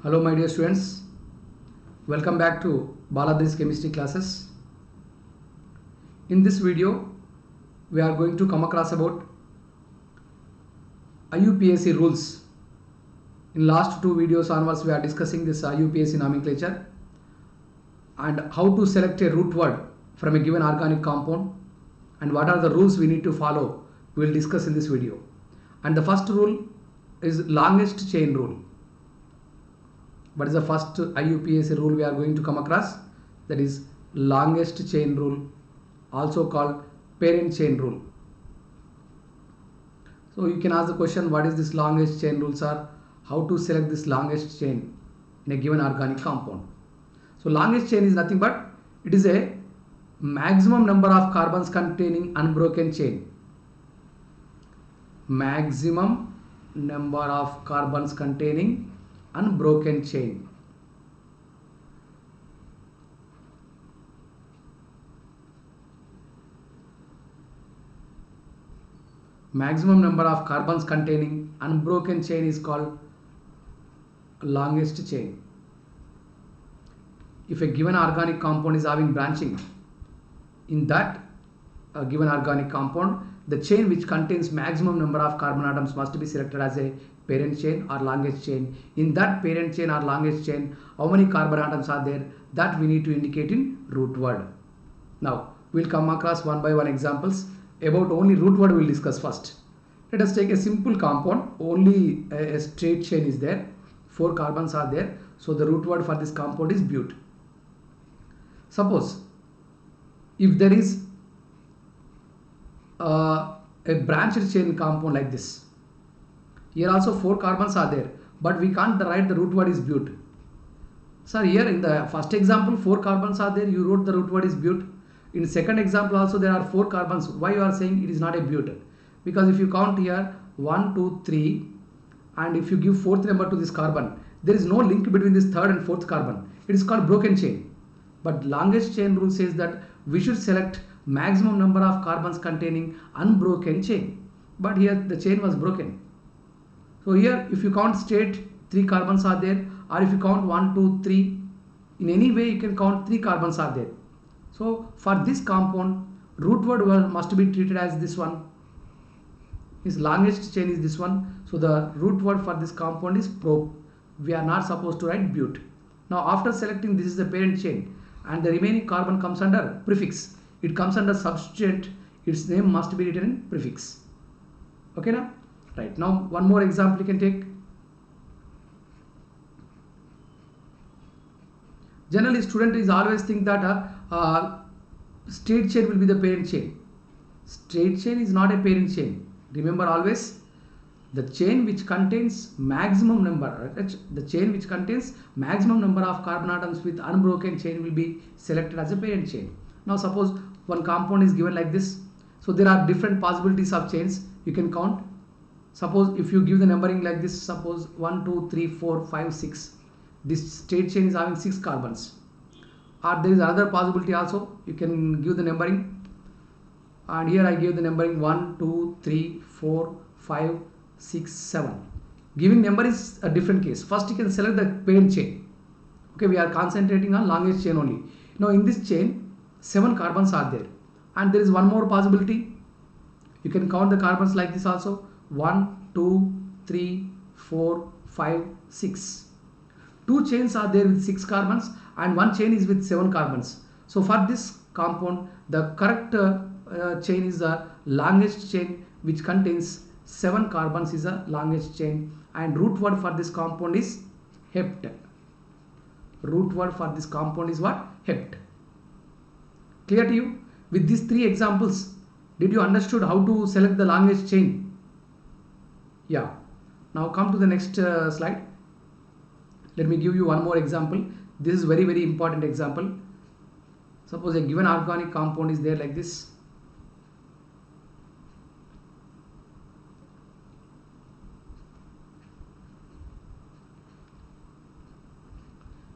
Hello my dear students, welcome back to Baladri's chemistry classes. In this video, we are going to come across about IUPAC rules. In last two videos onwards, we are discussing this IUPAC nomenclature and how to select a root word from a given organic compound and what are the rules we need to follow. We will discuss in this video. And the first rule is longest chain rule. What is the first IUPAC rule we are going to come across? That is longest chain rule, also called parent chain rule. So you can ask the question, what is this longest chain rules are? How to select this longest chain in a given organic compound? So longest chain is nothing but it is a maximum number of carbons containing unbroken chain. Maximum number of carbons containing unbroken chain. Maximum number of carbons containing unbroken chain is called longest chain. If a given organic compound is having branching, in that given organic compound, the chain which contains maximum number of carbon atoms must be selected as a parent chain or longest chain. In that parent chain or longest chain, how many carbon atoms are there, that we need to indicate in root word. Now we'll come across one by one examples. About only root word we'll discuss first. Let us take a simple compound, only a straight chain is there, 4 carbons are there, so the root word for this compound is but. Suppose if there is a branched chain compound like this, here also 4 carbons are there, but we can't write the root word is but. Sir, here in the first example 4 carbons are there, you wrote the root word is but. In second example also there are 4 carbons, why you are saying it is not a but? Because if you count here 1, 2, 3 and if you give 4th number to this carbon, there is no link between this 3rd and 4th carbon. It is called broken chain. But longest chain rule says that we should select maximum number of carbons containing unbroken chain. But here the chain was broken. So here if you count straight 3 carbons are there, or if you count 1, 2, 3, in any way you can count 3 carbons are there. So for this compound, root word must be treated as this one. His longest chain is this one. So the root word for this compound is pro. We are not supposed to write but. Now after selecting, this is the parent chain and the remaining carbon comes under prefix. It comes under substituent. Its name must be written in prefix. Okay now? Right. Now one more example you can take. Generally student is always think that straight chain will be the parent chain. Straight chain is not a parent chain. Remember always, the chain which contains maximum number, the chain which contains maximum number of carbon atoms with unbroken chain will be selected as a parent chain. Now suppose one compound is given like this. So there are different possibilities of chains you can count. Suppose if you give the numbering like this, suppose 1, 2, 3, 4, 5, 6. This straight chain is having 6 carbons. Or there is another possibility also, you can give the numbering. And here I gave the numbering 1, 2, 3, 4, 5, 6, 7. Giving number is a different case. First you can select the parent chain. Okay, we are concentrating on longest chain only. Now in this chain 7 carbons are there, and there is one more possibility. You can count the carbons like this also, 1, 2, 3, 4, 5, 6. 2 chains are there with 6 carbons and 1 chain is with 7 carbons. So for this compound, the correct chain is the longest chain which contains 7 carbons is the longest chain, and root word for this compound is hept. Root word for this compound is what? Hept. Clear to you? With these 3 examples, did you understood how to select the longest chain? Yeah. Now come to the next slide. Let me give you one more example. This is very important example. Suppose a given organic compound is there like this.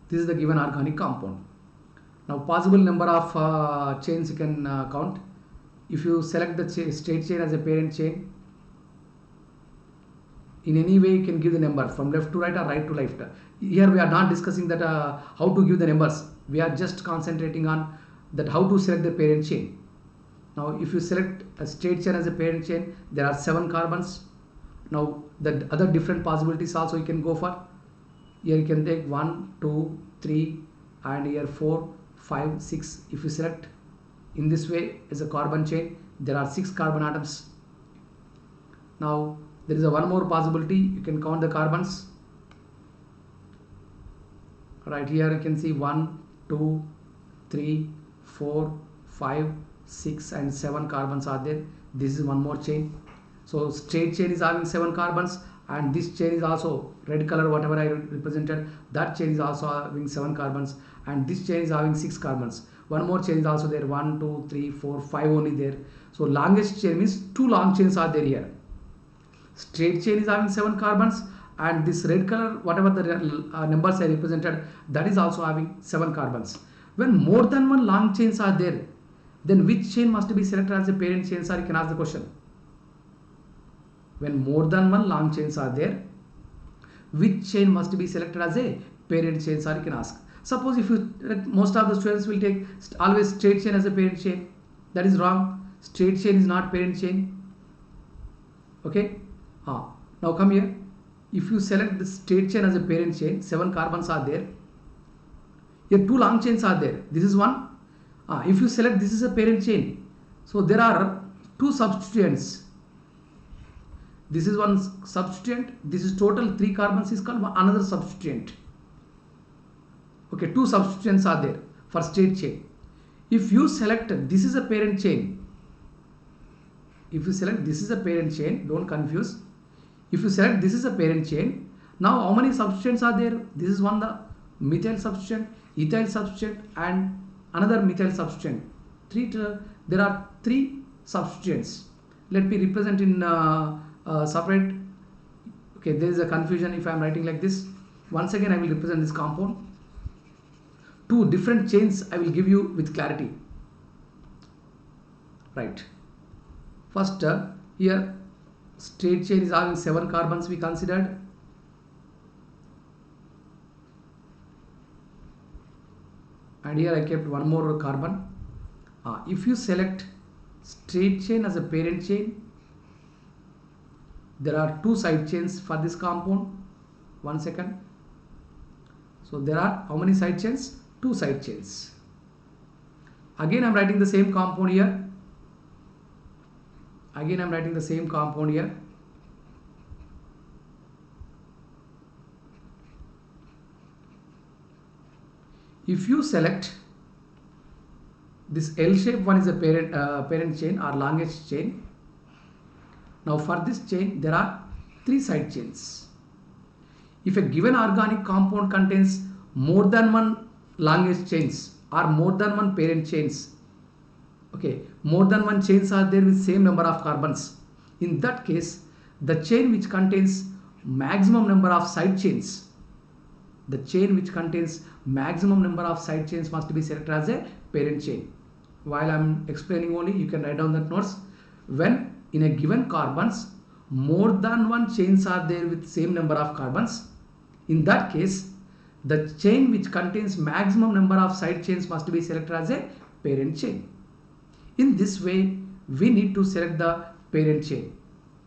This is the given organic compound. Now possible number of chains you can count. If you select the straight chain as a parent chain, in any way you can give the number from left to right or right to left. Here we are not discussing that how to give the numbers. We are just concentrating on that how to select the parent chain. Now if you select a straight chain as a parent chain, there are 7 carbons. Now the other different possibilities also you can go for. Here you can take 1, 2, 3 and here 4, 5, 6. If you select in this way as a carbon chain, there are 6 carbon atoms. Now there is a one more possibility. You can count the carbons. Right here you can see 1, 2, 3, 4, 5, 6 and 7 carbons are there. This is one more chain. So straight chain is having 7 carbons, and this chain is also red color whatever I represented, that chain is also having 7 carbons, and this chain is having 6 carbons. One more chain is also there, 1, 2, 3, 4, 5 only there. So longest chain means 2 long chains are there here. Straight chain is having 7 carbons, and this red color whatever the numbers I represented, that is also having 7 carbons. When more than one long chains are there, then which chain must be selected as a parent chain, sir? You can ask the question. When more than one long chains are there, which chain must be selected as a parent chain, sir? You can ask. Suppose if you, most of the students will take always straight chain as a parent chain. That is wrong. Straight chain is not parent chain. Okay. Now come here. If you select the straight chain as a parent chain, 7 carbons are there. Here 2 long chains are there. This is one. If you select this is a parent chain, so there are 2 substituents. This is one substituent. This is total 3 carbons is called another substituent. Okay, 2 substituents are there for straight chain. If you select this is a parent chain, if you select this is a parent chain, don't confuse. If you select this is a parent chain, now how many substituents are there? This is one, the methyl substituent, ethyl substituent and another methyl substituent. There are 3 substituents. Let me represent in separate. Okay, there is a confusion if I am writing like this. Once again I will represent this compound. 2 different chains I will give you with clarity. Right. First here straight chain is having 7 carbons we considered. And here I kept one more carbon. If you select straight chain as a parent chain, there are 2 side chains for this compound. 1 second. So there are how many side chains? 2 side chains. Again I am writing the same compound here. Again I am writing the same compound here. If you select this L shape one is a parent chain or longest chain. Now for this chain there are 3 side chains. If a given organic compound contains more than one longest chains or more than one parent chains, okay, more than one chains are there with same number of carbons. In that case, the chain which contains maximum number of side chains, the chain which contains maximum number of side chains must be selected as a parent chain. While I am explaining only, you can write down that notes. When in a given carbons, more than one chains are there with same number of carbons, in that case, the chain which contains maximum number of side chains must be selected as a parent chain. In this way, we need to select the parent chain.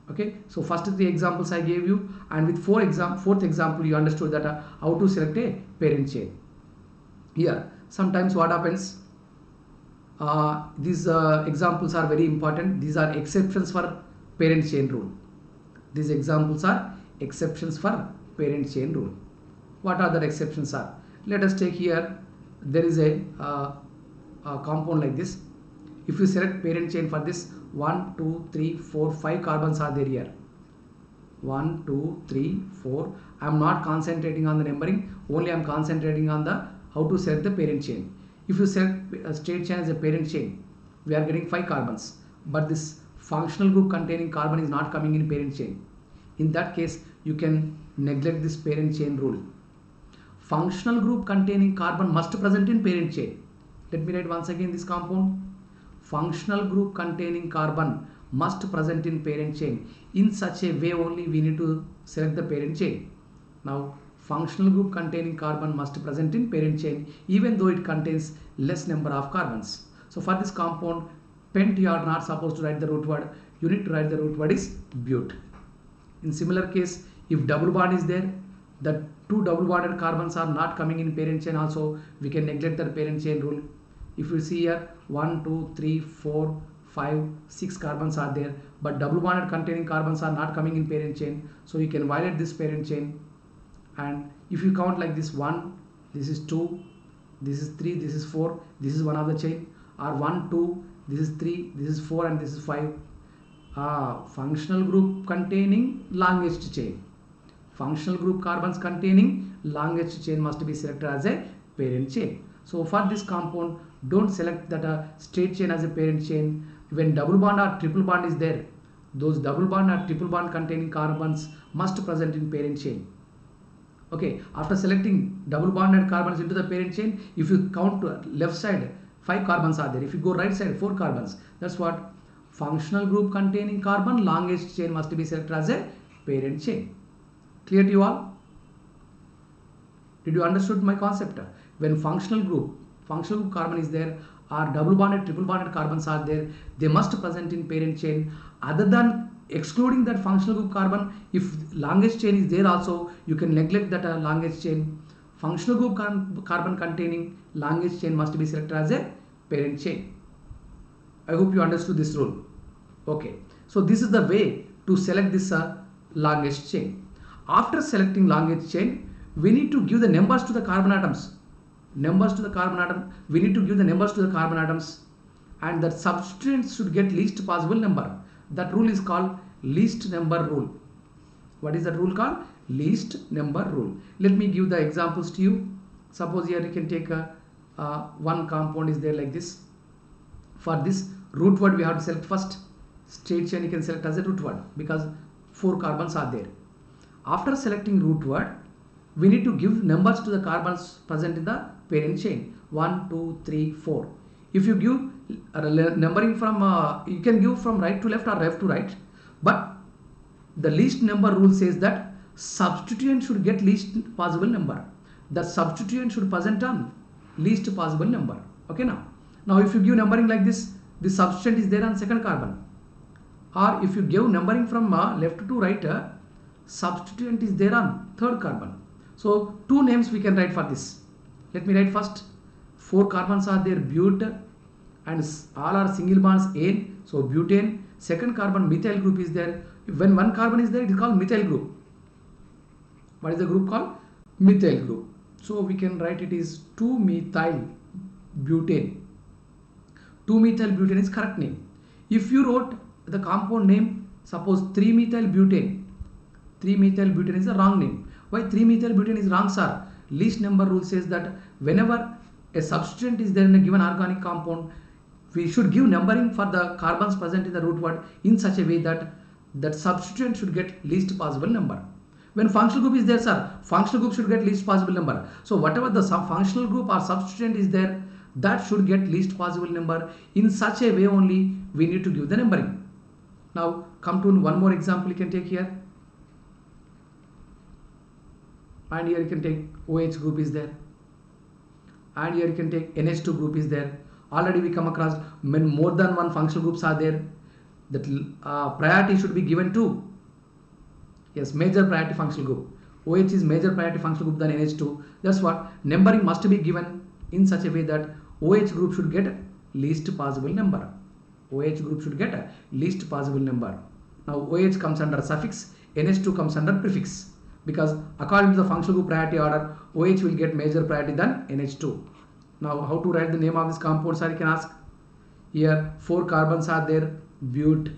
Okay, so first 3 examples I gave you, and with fourth example you understood that how to select a parent chain. Here, sometimes what happens, these examples are very important. These are exceptions for parent chain rule. These examples are exceptions for parent chain rule. What are the exceptions are? Let us take here, there is a compound like this. If you select parent chain for this, 1, 2, 3, 4, 5 carbons are there here. 1, 2, 3, 4. I am not concentrating on the numbering, only I am concentrating on the how to select the parent chain. If you select a straight chain as a parent chain, we are getting 5 carbons, but this functional group containing carbon is not coming in parent chain. In that case, you can neglect this parent chain rule. Functional group containing carbon must present in parent chain. Let me write once again this compound. Functional group containing carbon must present in parent chain. In such a way only we need to select the parent chain. Now functional group containing carbon must present in parent chain even though it contains less number of carbons. So for this compound, pent you are not supposed to write the root word, you need to write the root word is but. In similar case, if double bond is there, the two double bonded carbons are not coming in parent chain also, we can neglect the parent chain rule. If you see here 1, 2, 3, 4, 5, 6 carbons are there, but double bonded containing carbons are not coming in parent chain, so you can violate this parent chain. And if you count like this, 1, this is 2, this is 3, this is 4, this is one of the chain, or 1, 2, this is 3, this is 4 and this is 5. Functional group containing longest chain. Functional group carbons containing longest chain must be selected as a parent chain. So for this compound, don't select that straight chain as a parent chain. When double bond or triple bond is there, those double bond or triple bond containing carbons must present in parent chain. Okay, after selecting double bonded carbons into the parent chain, if you count left side, 5 carbons are there. If you go right side, 4 carbons. That's what functional group containing carbon longest chain must be selected as a parent chain. Clear to you all? Did you understood my concept? When functional group carbon is there, or double bonded, triple bonded carbons are there, they must present in parent chain. Other than excluding that functional group carbon, if longest chain is there also, you can neglect that longest chain. Functional group carbon containing longest chain must be selected as a parent chain. I hope you understood this rule. Okay, so this is the way to select this longest chain. After selecting longest chain, we need to give the numbers to the carbon atoms. We need to give the numbers to the carbon atoms, and that substituents should get least possible number. That rule is called least number rule. What is that rule called? Least number rule. Let me give the examples to you. Suppose here you can take one compound is there like this. For this root word we have to select first. Straight chain you can select as a root word because 4 carbons are there. After selecting root word, we need to give numbers to the carbons present in the parent chain. 1, 2, 3, 4. If you give numbering from, you can give from right to left or left to right. But the least number rule says that substituent should get least possible number. The substituent should present on least possible number. Okay now. Now if you give numbering like this, the substituent is there on second carbon. Or if you give numbering from left to right, substituent is there on third carbon. So 2 names we can write for this. Let me write first. 4 carbons are there, but, and all are single bonds ane, so butane. Second carbon methyl group is there. When 1 carbon is there, it is called methyl group. What is the group called? Methyl group. So we can write it is 2-methyl butane. 2-methyl butane is correct name. If you wrote the compound name, suppose 3-methyl butane. 3-methyl butane is the wrong name. Why 3-methyl butane is wrong, sir? Least number rule says that whenever a substituent is there in a given organic compound, we should give numbering for the carbons present in the root word in such a way that that substituent should get least possible number. When functional group is there, sir, functional group should get least possible number. So whatever the functional group or substituent is there, that should get least possible number. In such a way only we need to give the numbering. Now come to one more example you can take here. And here you can take OH group is there. And here you can take NH2 group is there. Already we come across when more than one functional groups are there, that priority should be given to, yes, major priority functional group. OH is major priority functional group than NH2. That's what numbering must be given in such a way that OH group should get least possible number. OH group should get a least possible number. Now OH comes under suffix, NH2 comes under prefix, because according to the functional group priority order, OH will get major priority than NH2. Now how to write the name of this compound, sir, you can ask. Here 4 carbons are there, but,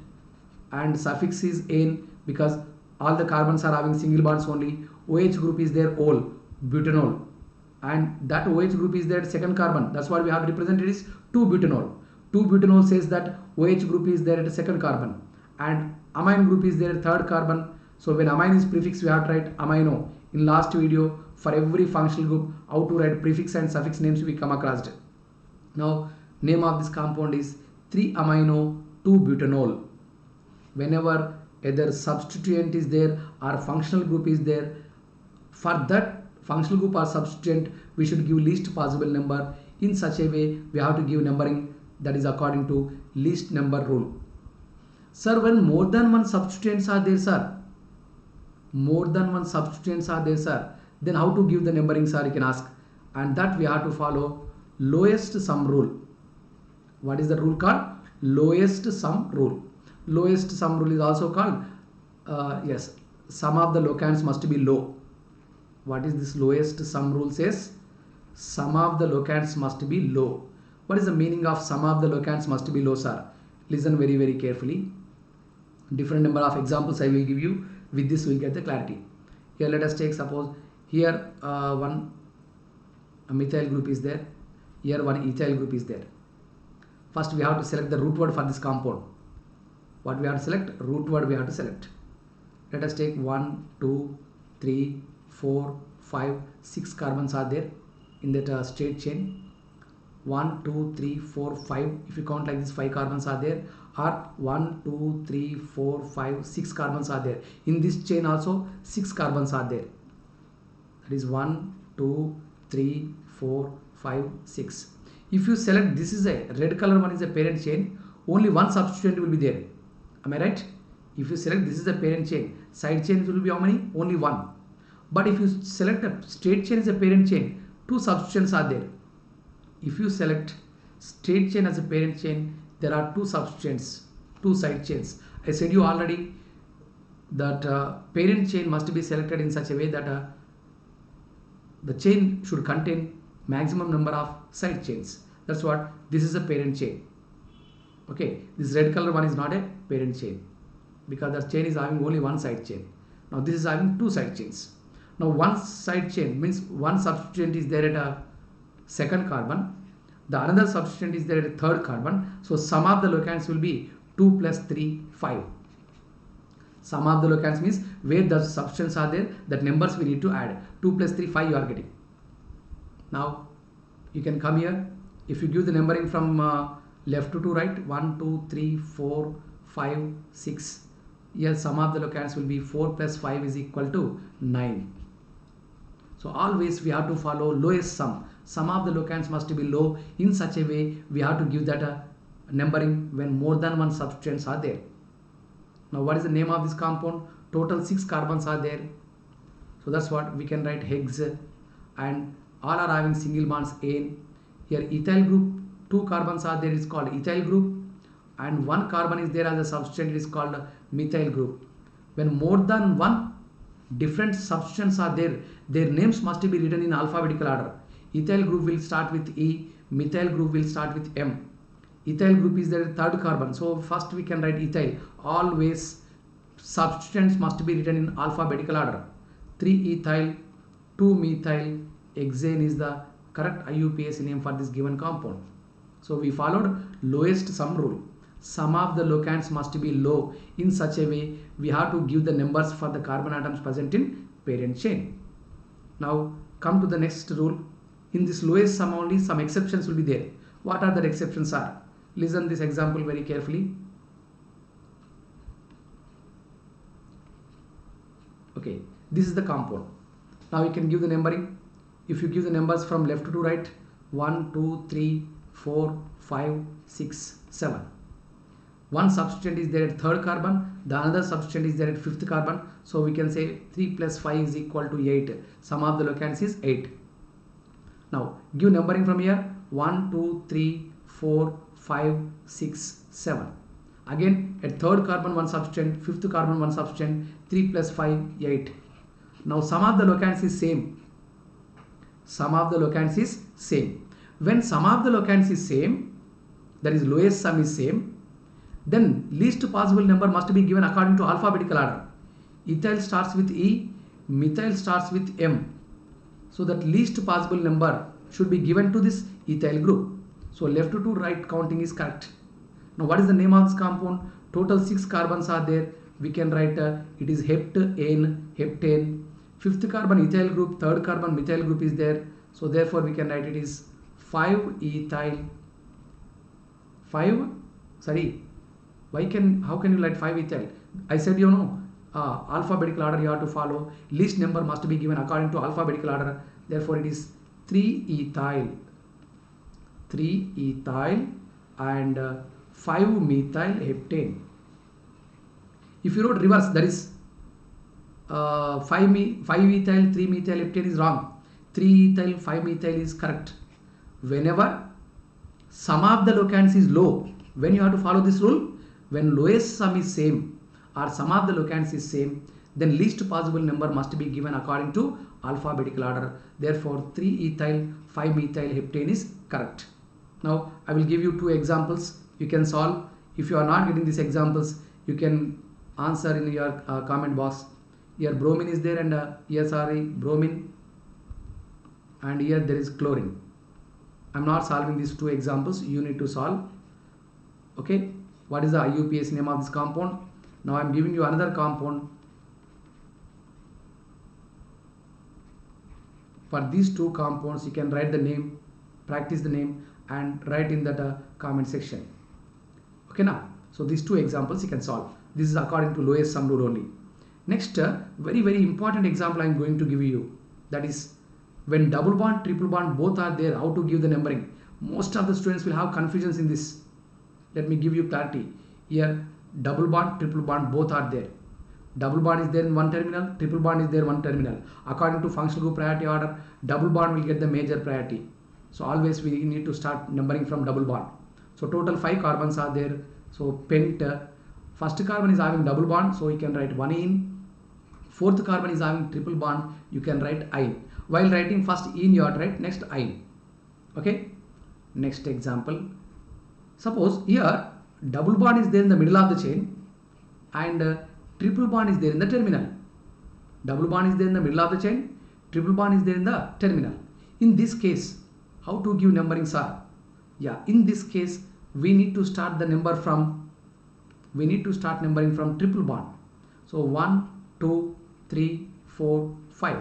and suffix is ane because all the carbons are having single bonds only. OH group is there, ol, butanol, and that OH group is there second carbon. That's what we have represented is 2-butanol. 2-butanol says that OH group is there at a second carbon, and amine group is there third carbon. So when amine is prefix, we have to write amino. In last video, for every functional group, how to write prefix and suffix names we come across it. Now name of this compound is 3-amino 2-butanol. whenever either substituent is there or functional group is there, for that functional group or substituent we should give least possible number. In such a way we have to give numbering that is according to least number rule. Sir, when more than one substituents are there, sir, more than one substituents are there, sir, then how to give the numbering, sir, you can ask. And that we have to follow lowest sum rule. What is the rule called? Lowest sum rule. Lowest sum rule is also called yes, sum of the locands must be low. What is this lowest sum rule says? Sum of the locands must be low. What is the meaning of sum of the locands must be low, sir? Listen very, very carefully. Different number of examples I will give you. With this we will get the clarity. Here let us take, suppose here one methyl group is there, here one ethyl group is there. First we have to select the root word for this compound. What we have to select? Root word we have to select. Let us take 1, 2, 3, 4, 5, 6 carbons are there in that straight chain. 1, 2, 3, 4, 5. If you count like this, 5 carbons are there. Or 1, 2, 3, 4, 5, 6 carbons are there. In this chain also 6 carbons are there. That is 1, 2, 3, 4, 5, 6. If you select this is a red color one is a parent chain, only one substituent will be there. Am I right? If you select this is a parent chain, side chains will be how many? Only one. But if you select a straight chain as a parent chain, two substituents are there. If you select straight chain as a parent chain, there are two substituents, two side chains. I said you already that parent chain must be selected in such a way that the chain should contain maximum number of side chains. That's what this is a parent chain. Okay, this red color one is not a parent chain because the chain is having only one side chain. Now this is having two side chains. Now one side chain means one substituent is there at a second carbon, the another substituent is there at a third carbon. So sum of the locands will be 2 plus 3, 5. Sum of the locands means where the substituents are there, that numbers we need to add. 2 plus 3, 5 you are getting. Now you can come here. If you give the numbering from left to right, 1, 2, 3, 4, 5, 6. Here sum of the locands will be 4 plus 5 is equal to 9. So always we have to follow lowest sum. Sum of the locands must be low. In such a way we have to give that numbering when more than one substituents are there. Now what is the name of this compound? Total 6 carbons are there. So that's what we can write hex, and all are having single bonds N. Here ethyl group, 2 carbons are there, is called ethyl group, and 1 carbon is there as a substituent, it is called methyl group. When more than one different substituents are there, their names must be written in alphabetical order. Ethyl group will start with E, methyl group will start with M. Ethyl group is the third carbon, so first we can write ethyl. Always substituents must be written in alphabetical order. 3 ethyl, 2 methyl, hexane is the correct IUPAC name for this given compound. So we followed lowest sum rule. Sum of the locands must be low. In such a way we have to give the numbers for the carbon atoms present in parent chain. Now come to the next rule. In this lowest sum only some exceptions will be there. What are the exceptions are? Listen this example very carefully. Okay, this is the compound. Now you can give the numbering. If you give the numbers from left to right, 1, 2, 3, 4, 5, 6, 7. One substituent is there at third carbon, the another substituent is there at fifth carbon. So we can say 3 plus 5 is equal to 8. Sum of the locands is 8. Now give numbering from here, 1, 2, 3, 4, 5, 6, 7. Again at third carbon one substituent, fifth carbon one substituent, 3 plus 5, 8. Now sum of the locands is same. Sum of the locands is same. When sum of the locands is same, that is lowest sum is same, then least possible number must be given according to alphabetical order. Ethyl starts with E, methyl starts with M. So that least possible number should be given to this ethyl group. So left to right counting is correct. Now what is the name of this compound? Total 6 carbons are there. We can write it is heptane, heptane. Fifth carbon ethyl group, third carbon methyl group is there. So therefore we can write it is 5 ethyl, How can you write 5-ethyl? I said, you know, alphabetical order you have to follow. Least number must be given according to alphabetical order. Therefore, it is 3-ethyl, 3-ethyl and 5-methyl heptane. If you wrote reverse, that is 5-ethyl 3-methyl heptane is wrong. 3-ethyl 5-methyl is correct. Whenever sum of the locands is low, when you have to follow this rule, when lowest sum is same or sum of the locands is same, then least possible number must be given according to alphabetical order. Therefore, 3-ethyl 5-methyl heptane is correct. Now I will give you 2 examples. You can solve. If you are not getting these examples, you can answer in your comment box. Here bromine is there and bromine, and here there is chlorine. I'm not solving these 2 examples. You need to solve. Okay, what is the IUPAC name of this compound? Now I'm giving you another compound. For these 2 compounds, you can write the name, practice the name, and write in that comment section. Okay, now so these 2 examples you can solve. This is according to lowest sum rule only. Next, very important example I am going to give you. That is, when double bond, triple bond both are there, how to give the numbering. Most of the students will have confusions in this. Let me give you clarity. Here, double bond, triple bond both are there. Double bond is there in one terminal, triple bond is there one terminal. According to functional group priority order, double bond will get the major priority. So always we need to start numbering from double bond. So total 5 carbons are there. So pent, first carbon is having double bond, so you can write 1-ene. Fourth carbon is having triple bond, you can write "-ine". While writing first "-ene", you have to write next "-ine". Okay. Next example. Suppose here double bond is there in the middle of the chain and triple bond is there in the terminal. Double bond is there in the middle of the chain, triple bond is there in the terminal. In this case, how to give numbering, sir? Yeah, in this case we need to start the number from, numbering from triple bond. So 1, 2, 3, 4, 5.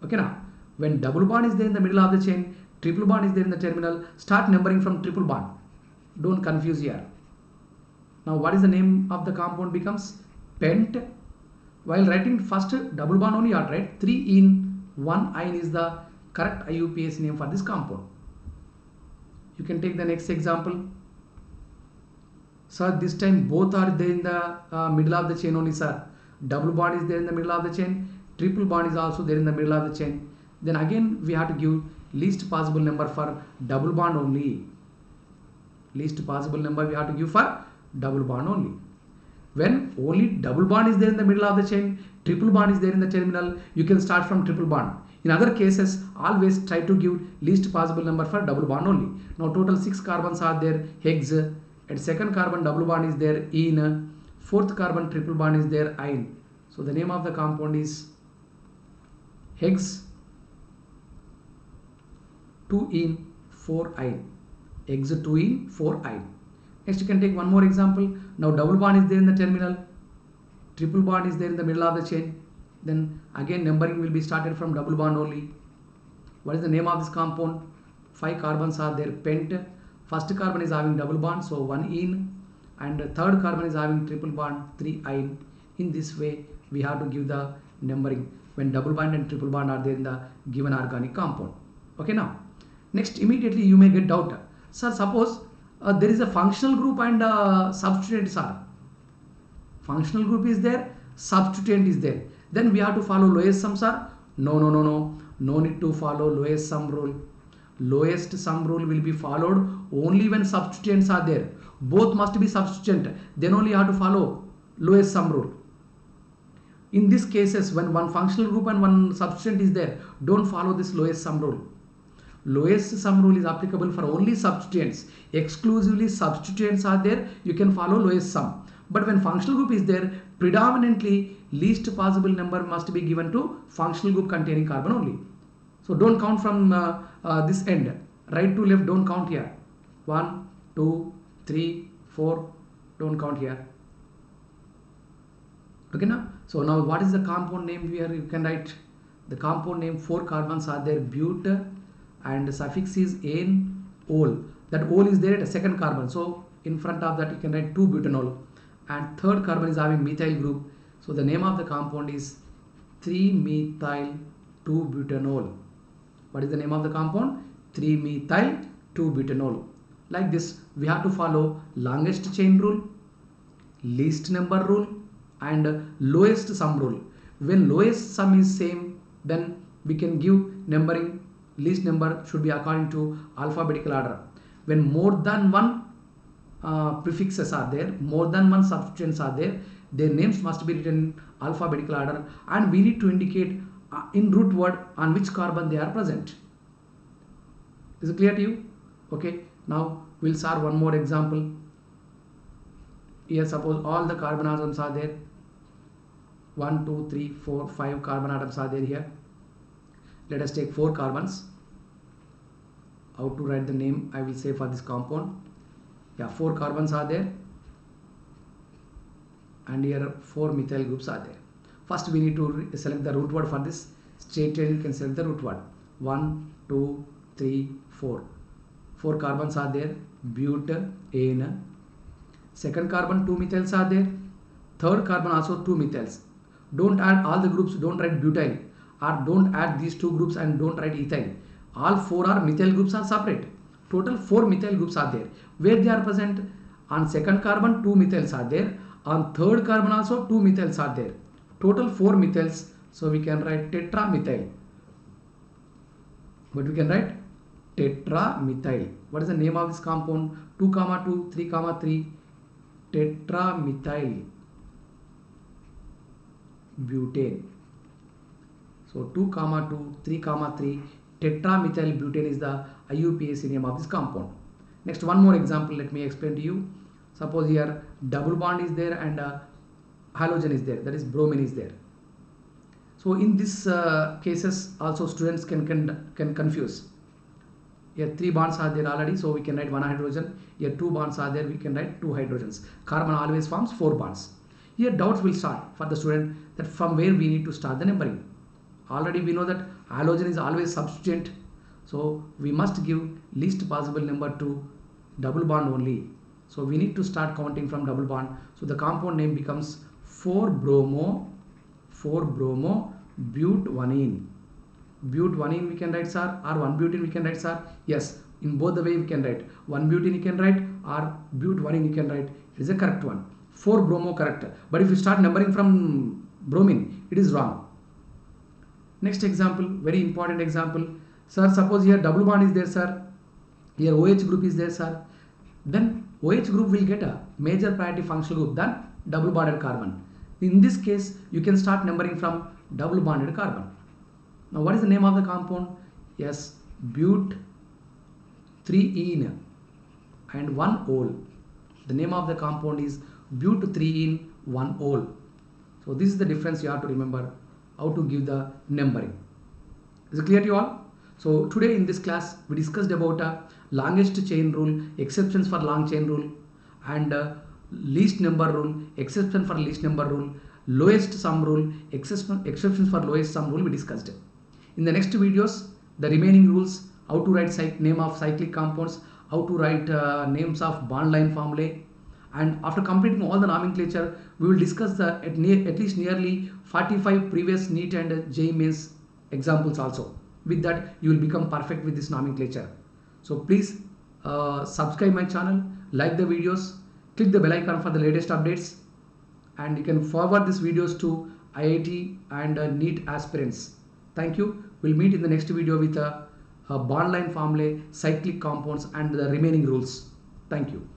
Okay, now when double bond is there in the middle of the chain, triple bond is there in the terminal, start numbering from triple bond. Don't confuse here. Now what is the name of the compound becomes? Pent. While writing first double bond only, you have to write 3-ene, 1-ine is the correct IUPAC name for this compound. You can take the next example. Sir, this time both are there in the middle of the chain only, sir. Double bond is there in the middle of the chain, triple bond is also there in the middle of the chain. Then again we have to give least possible number for double bond only. Least possible number we have to give for double bond only. When only double bond is there in the middle of the chain, triple bond is there in the terminal, you can start from triple bond. In other cases, always try to give least possible number for double bond only. Now total 6 carbons are there, hex. At second carbon double bond is there, ene. Fourth carbon triple bond is there, ine. So the name of the compound is hex 2-ene 4-ine. Hex 2-ene 4-ine. Next you can take one more example. Now double bond is there in the terminal, triple bond is there in the middle of the chain. Then again numbering will be started from double bond only. What is the name of this compound? 5 carbons are there, pent. First carbon is having double bond, so 1-ene, and third carbon is having triple bond, 3-ine. In this way we have to give the numbering when double bond and triple bond are there in the given organic compound. Okay, now next immediately you may get doubt. Sir, suppose there is a functional group and substituents are. Functional group is there, substituent is there. Then we have to follow lowest sum, sir? No need to follow lowest sum rule. Lowest sum rule will be followed only when substituents are there. Both must be substituent. Then only you have to follow lowest sum rule. In these cases, when one functional group and one substituent is there, don't follow this lowest sum rule. Lowest sum rule is applicable for only substituents. Exclusively substituents are there, you can follow lowest sum. But when functional group is there, predominantly least possible number must be given to functional group containing carbon only. So don't count from this end. Right to left, don't count here. 1, 2, 3, 4, don't count here. Okay, now? So now what is the compound name here? You can write the compound name. 4 carbons are there, but, and the suffix is ane, ol. That ol is there at a second carbon. So in front of that you can write 2-butanol, and third carbon is having methyl group. So the name of the compound is 3-methyl-2-butanol. What is the name of the compound? 3-methyl-2-butanol. Like this, we have to follow longest chain rule, least number rule, and lowest sum rule. When lowest sum is same, then we can give numbering. Least number should be according to alphabetical order. When more than one prefixes are there, more than one substituents are there, their names must be written in alphabetical order, and we need to indicate in root word on which carbon they are present. Is it clear to you? Okay, now we'll solve one more example. Here suppose all the carbon atoms are there. 1, 2, 3, 4, 5 carbon atoms are there here. Let us take 4 carbons. How to write the name I will say for this compound. Yeah, 4 carbons are there, and here 4 methyl groups are there. First we need to select the root word for this. Straight chain, you can select the root word. 1, 2, 3, 4. 4 carbons are there. Butane. Second carbon 2 methyls are there. Third carbon also 2 methyls. Don't add all the groups, don't write butyl, or don't add these 2 groups and don't write ethyl. All 4 are methyl groups are separate. Total 4 methyl groups are there. Where they are present? On second carbon 2 methyls are there. On third carbon also 2 methyls are there. Total 4 methyls. So we can write tetramethyl. But we can write tetramethyl. What is the name of this compound? 2, 2, 3, 3. Tetramethyl butane. So 2, 2, 3, 3. Tetramethyl butane is the IUPAC name of this compound. Next, one more example, let me explain to you. Suppose here double bond is there and halogen is there, that is bromine is there. So in this cases also students can confuse. Here 3 bonds are there already, so we can write 1 hydrogen. Here 2 bonds are there, we can write 2 hydrogens. Carbon always forms 4 bonds. Here doubts will start for the student that from where we need to start the numbering. Already we know that halogen is always substituent, so we must give least possible number to double bond only. So we need to start counting from double bond. So the compound name becomes 4-bromo-butanene. Butanene we can write sir, or 1-butene we can write sir. Yes, in both the way we can write. 1-butene you can write, or butanene you can write. It is a correct one. 4-bromo correct. But if you start numbering from bromine, it is wrong. Next example, very important example. Sir, suppose here double bond is there, sir. Here OH group is there, sir. Then OH group will get a major priority functional group than double bonded carbon. In this case, you can start numbering from double bonded carbon. Now, what is the name of the compound? Yes, but-3-ene and 1-ol. The name of the compound is but-3-ene 1-ol. So this is the difference you have to remember how to give the numbering. Is it clear to you all? So today in this class we discussed about longest chain rule, exceptions for long chain rule, and least number rule, exception for least number rule, lowest sum rule, exceptions for lowest sum rule we discussed. In the next videos, the remaining rules, how to write name of cyclic compounds, how to write names of bond line formulae, and after completing all the nomenclature, we will discuss at least nearly 45 previous NEET and JEE Mains examples also. With that, you will become perfect with this nomenclature. So please subscribe my channel, like the videos, click the bell icon for the latest updates, and you can forward these videos to IIT and NEET aspirants. Thank you. We'll meet in the next video with a bond line formulae, cyclic compounds, and the remaining rules. Thank you.